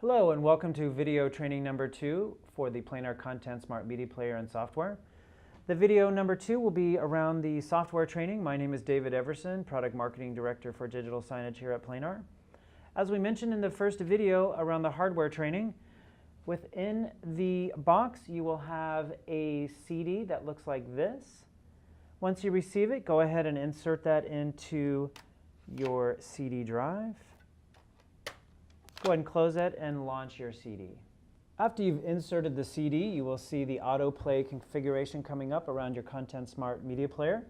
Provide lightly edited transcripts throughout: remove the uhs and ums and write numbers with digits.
Hello and welcome to video training number 2 for the Planar ContentSmart Media Player and Software. The video number 2 will be around the software training. My name is David Everson, Product Marketing Director for Digital Signage here at Planar. As we mentioned in the first video around the hardware training, within the box you will have a CD that looks like this. Once you receive it, go ahead and insert that into your CD drive. Go ahead and close it and launch your CD. After you've inserted the CD, you will see the autoplay configuration coming up around your ContentSmart media player.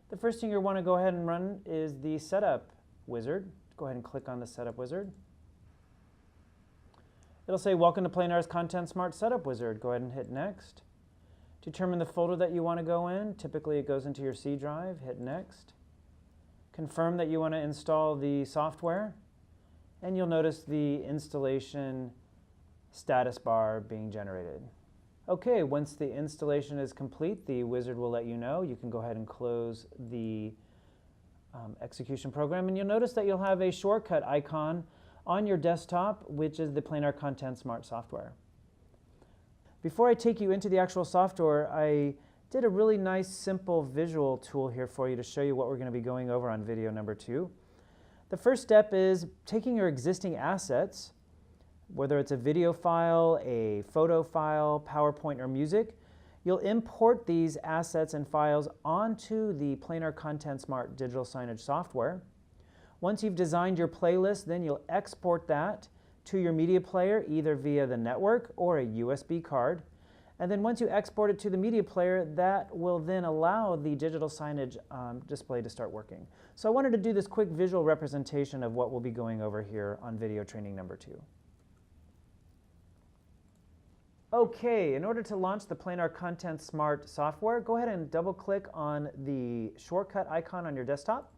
The first thing you'll want to go ahead and run is the setup wizard. Go ahead and click on the setup wizard. It'll say, welcome to Planar's ContentSmart setup wizard. Go ahead and hit next. Determine the folder that you want to go in. Typically it goes into your C drive. Hit next. Confirm that you want to install the software. And you'll notice the installation status bar being generated. Okay, once the installation is complete, the wizard will let you know. You can go ahead and close the execution program, and you'll notice that you'll have a shortcut icon on your desktop, which is the Planar ContentSmart software. Before I take you into the actual software, I did a really nice, simple visual tool here for you to show you what we're going to be going over on video number 2. The first step is taking your existing assets, whether it's a video file, a photo file, PowerPoint, or music. You'll import these assets and files onto the Planar ContentSmart digital signage software. Once you've designed your playlist, then you'll export that to your media player, either via the network or a USB card. And then once you export it to the media player, that will then allow the digital signage display to start working. So I wanted to do this quick visual representation of what we'll be going over here on video training number 2. Okay, in order to launch the Planar ContentSmart software, go ahead and double-click on the shortcut icon on your desktop,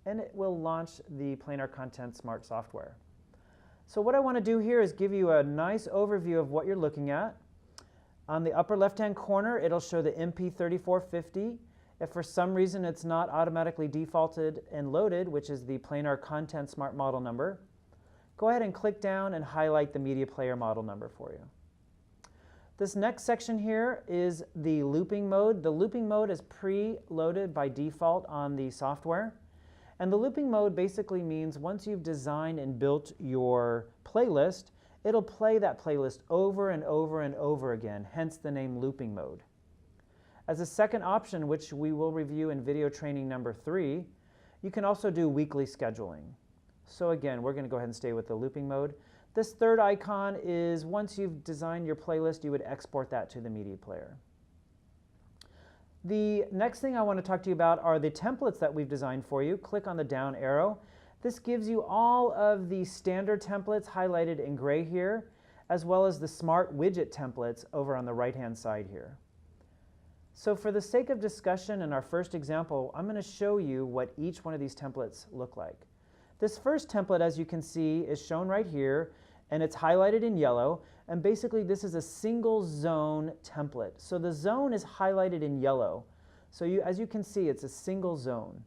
and it will launch the Planar ContentSmart software. So what I want to do here is give you a nice overview of what you're looking at. On the upper left-hand corner, it'll show the MP3450. If for some reason it's not automatically defaulted and loaded, which is the Planar ContentSmart model number, go ahead and click down and highlight the media player model number for you. This next section here is the looping mode. The looping mode is pre-loaded by default on the software. And the looping mode basically means once you've designed and built your playlist, it'll play that playlist over and over and over again, hence the name looping mode. As a second option, which we will review in video training number 3, you can also do weekly scheduling. So again, we're going to go ahead and stay with the looping mode. This third icon is once you've designed your playlist, you would export that to the media player. The next thing I want to talk to you about are the templates that we've designed for you. Click on the down arrow. This gives you all of the standard templates highlighted in gray here, as well as the smart widget templates over on the right-hand side here. So for the sake of discussion in our first example, I'm going to show you what each one of these templates look like. This first template, as you can see, is shown right here, and it's highlighted in yellow. And basically, this is a single zone template. So the zone is highlighted in yellow. So as you can see, it's a single zone.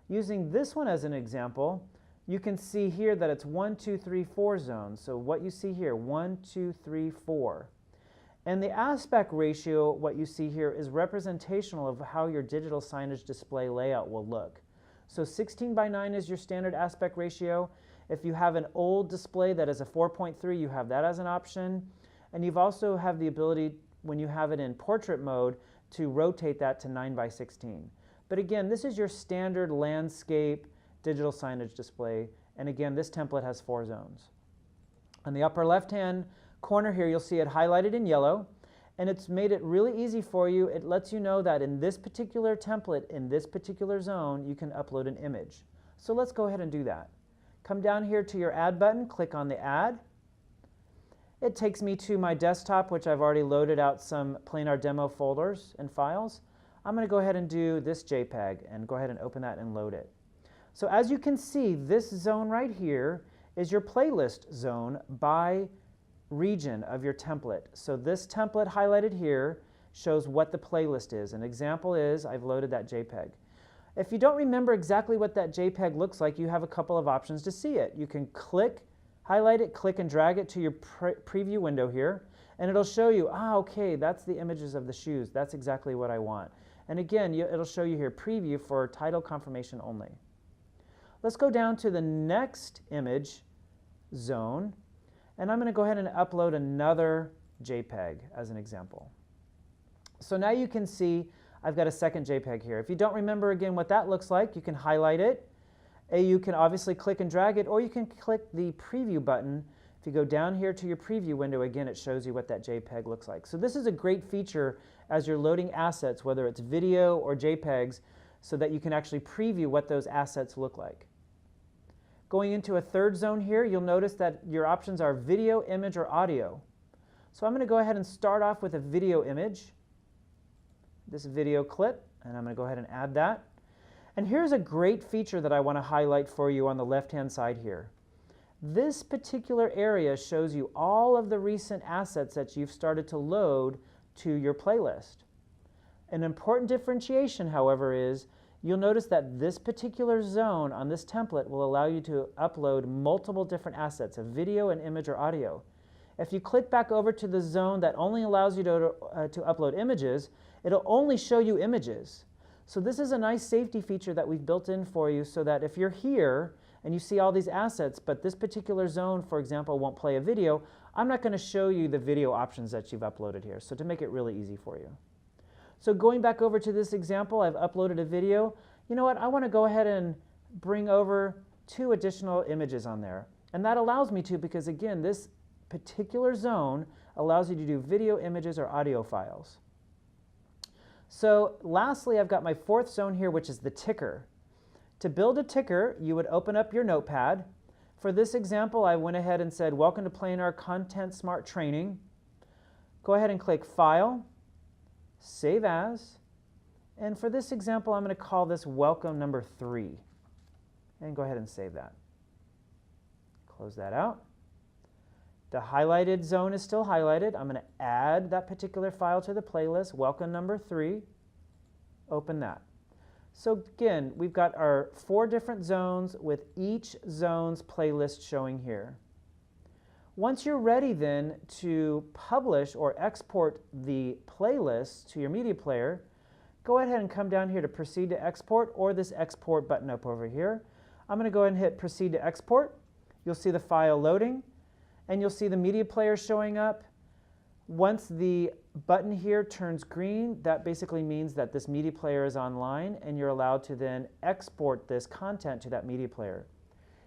Using this one as an example, you can see here that it's 1, 2, 3, 4 zones. So what you see here, 1, 2, 3, 4. And the aspect ratio, what you see here, is representational of how your digital signage display layout will look. So 16 by 9 is your standard aspect ratio. If you have an old display that is a 4.3, you have that as an option. And you've also have the ability, when you have it in portrait mode, to rotate that to 9 by 16. But again, this is your standard landscape digital signage display. And again, this template has 4 zones. On the upper left-hand corner here, you'll see it highlighted in yellow. And it's made it really easy for you. It lets you know that in this particular template, in this particular zone, you can upload an image. So let's go ahead and do that. Come down here to your Add button, click on the Add. It takes me to my desktop, which I've already loaded out some Planar demo folders and files. I'm going to go ahead and do this JPEG and go ahead and open that and load it. So as you can see, this zone right here is your playlist zone by region of your template. So this template highlighted here shows what the playlist is. An example is I've loaded that JPEG. If you don't remember exactly what that JPEG looks like, you have a couple of options to see it. You can click highlight it, click and drag it to your preview window here, and it'll show you, okay, that's the images of the shoes. That's exactly what I want. And again, it'll show you here, preview for title confirmation only. Let's go down to the next image zone, and I'm going to go ahead and upload another JPEG as an example. So now you can see I've got a second JPEG here. If you don't remember again what that looks like, you can highlight it. You can obviously click and drag it, or you can click the preview button. If you go down here to your preview window, again, it shows you what that JPEG looks like. So this is a great feature as you're loading assets, whether it's video or JPEGs, so that you can actually preview what those assets look like. Going into a third zone here, you'll notice that your options are video, image, or audio. So I'm going to go ahead and start off with a video image, this video clip, and I'm going to go ahead and add that. And here's a great feature that I want to highlight for you on the left-hand side here. This particular area shows you all of the recent assets that you've started to load to your playlist. An important differentiation, however, is you'll notice that this particular zone on this template will allow you to upload multiple different assets, a video, an image, or audio. If you click back over to the zone that only allows you to upload images, it'll only show you images. So this is a nice safety feature that we've built in for you, so that if you're here and you see all these assets, but this particular zone, for example, won't play a video, I'm not going to show you the video options that you've uploaded here, so to make it really easy for you. So going back over to this example, I've uploaded a video. You know what? I want to go ahead and bring over 2 additional images on there. And that allows me to, because again, this particular zone allows you to do video, images, or audio files. So lastly, I've got my 4th zone here, which is the ticker. To build a ticker, you would open up your notepad. For this example, I went ahead and said, welcome to Planar ContentSmart Training. Go ahead and click File, Save As, and for this example, I'm going to call this Welcome number 3. And go ahead and save that. Close that out. The highlighted zone is still highlighted. I'm going to add that particular file to the playlist, Welcome number 3. Open that. So again, we've got our 4 different zones with each zone's playlist showing here. Once you're ready then to publish or export the playlist to your media player, go ahead and come down here to Proceed to Export, or this Export button up over here. I'm going to go ahead and hit Proceed to Export. You'll see the file loading, and you'll see the media player showing up. Once the button here turns green, that basically means that this media player is online, and you're allowed to then export this content to that media player.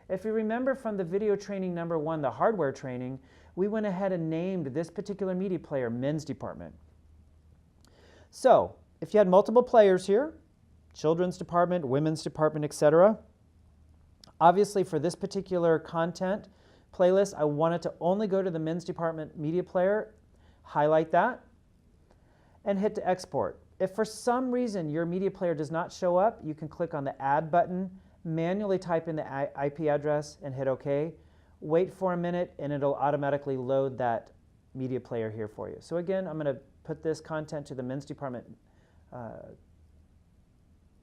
If you remember from the video training number 1, the hardware training, we went ahead and named this particular media player Men's Department. So if you had multiple players here, Children's Department, Women's Department, etc., obviously for this particular content playlist, I wanted to only go to the Men's Department media player, highlight that, and hit to export. If for some reason your media player does not show up, you can click on the Add button, manually type in the IP address, and hit OK. Wait for a minute, and it'll automatically load that media player here for you. So again, I'm going to put this content to the Men's Department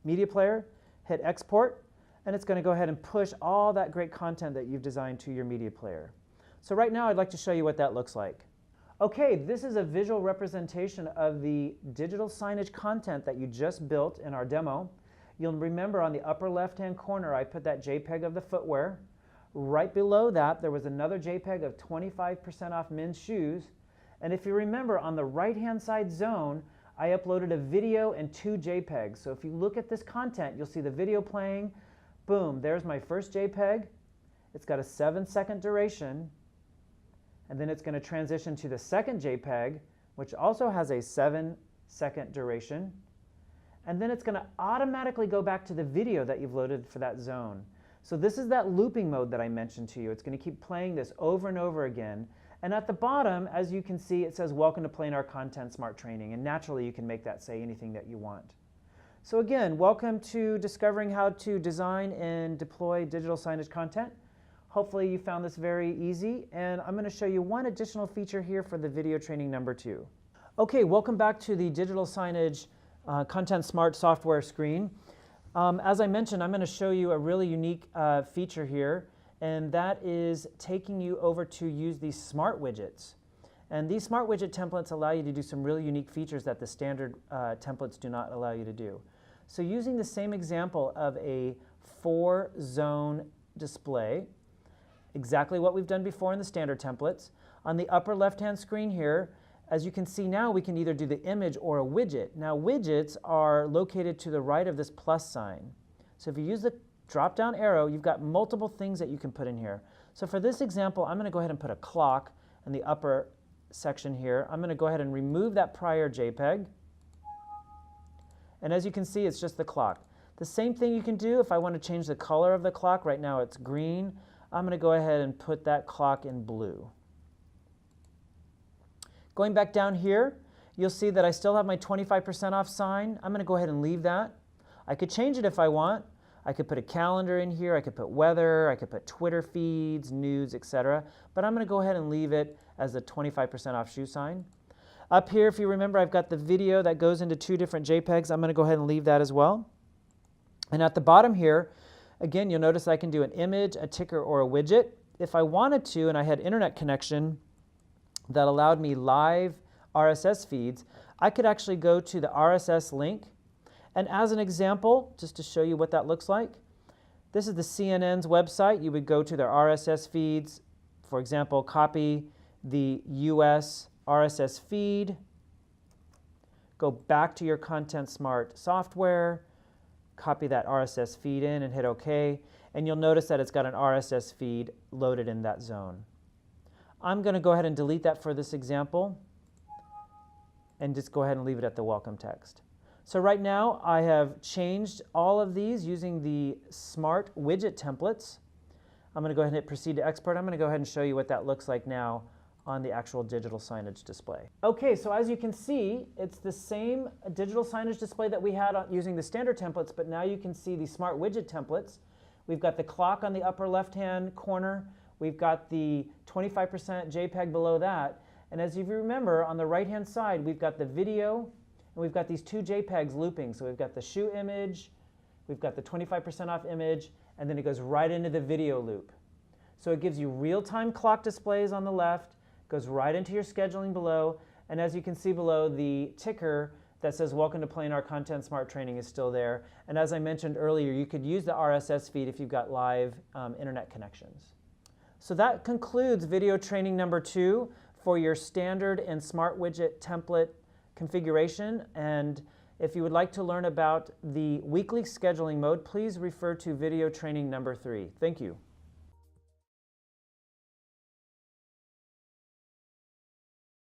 media player, hit Export, and it's going to go ahead and push all that great content that you've designed to your media player. So right now I'd like to show you what that looks like. Okay, this is a visual representation of the digital signage content that you just built in our demo. You'll remember on the upper left-hand corner I put that JPEG of the footwear. Right below that there was another JPEG of 25% off men's shoes. And if you remember, on the right-hand side zone, I uploaded a video and 2 JPEGs. So if you look at this content, you'll see the video playing. Boom, there's my first JPEG. It's got a 7-second duration. And then it's going to transition to the second JPEG, which also has a 7-second duration. And then it's going to automatically go back to the video that you've loaded for that zone. So this is that looping mode that I mentioned to you. It's going to keep playing this over and over again. And at the bottom, as you can see, it says, welcome to Planar ContentSmart Training. And naturally, you can make that say anything that you want. So again, welcome to discovering how to design and deploy digital signage content. Hopefully you found this very easy, and I'm going to show you one additional feature here for the video training number 2. Okay, welcome back to the digital signage ContentSmart software screen. As I mentioned, I'm going to show you a really unique feature here, and that is taking you over to use these smart widgets. And these smart widget templates allow you to do some really unique features that the standard templates do not allow you to do. So using the same example of a 4-zone display, exactly what we've done before in the standard templates, on the upper left-hand screen here, as you can see now, we can either do the image or a widget. Now widgets are located to the right of this plus sign. So if you use the drop-down arrow, you've got multiple things that you can put in here. So for this example, I'm going to go ahead and put a clock in the upper section here. I'm going to go ahead and remove that prior JPEG. And as you can see, it's just the clock. The same thing you can do if I want to change the color of the clock. Right now it's green. I'm going to go ahead and put that clock in blue. Going back down here, you'll see that I still have my 25% off sign. I'm going to go ahead and leave that. I could change it if I want. I could put a calendar in here. I could put weather. I could put Twitter feeds, news, etc. But I'm going to go ahead and leave it as the 25% off shoe sign. Up here, if you remember, I've got the video that goes into 2 different JPEGs. I'm going to go ahead and leave that as well. And at the bottom here, again, you'll notice I can do an image, a ticker, or a widget. If I wanted to, and I had internet connection that allowed me live RSS feeds, I could actually go to the RSS link. And as an example, just to show you what that looks like, this is the CNN's website. You would go to their RSS feeds. For example, copy the US RSS feed, go back to your ContentSmart software, copy that RSS feed in and hit OK, and you'll notice that it's got an RSS feed loaded in that zone. I'm going to go ahead and delete that for this example and just go ahead and leave it at the welcome text. So right now I have changed all of these using the smart widget templates. I'm going to go ahead and hit proceed to export. I'm going to go ahead and show you what that looks like now on the actual digital signage display. Okay, so as you can see, it's the same digital signage display that we had using the standard templates, but now you can see the smart widget templates. We've got the clock on the upper left-hand corner. We've got the 25% JPEG below that. And as you remember, on the right-hand side, we've got the video, and we've got these 2 JPEGs looping. So we've got the shoe image, we've got the 25% off image, and then it goes right into the video loop. So it gives you real-time clock displays on the left, goes right into your scheduling below, and as you can see below, the ticker that says welcome to Planar ContentSmart training is still there. And as I mentioned earlier, you could use the RSS feed if you've got live internet connections. So that concludes video training number 2 for your standard and smart widget template configuration. And if you would like to learn about the weekly scheduling mode, please refer to video training number 3. Thank you.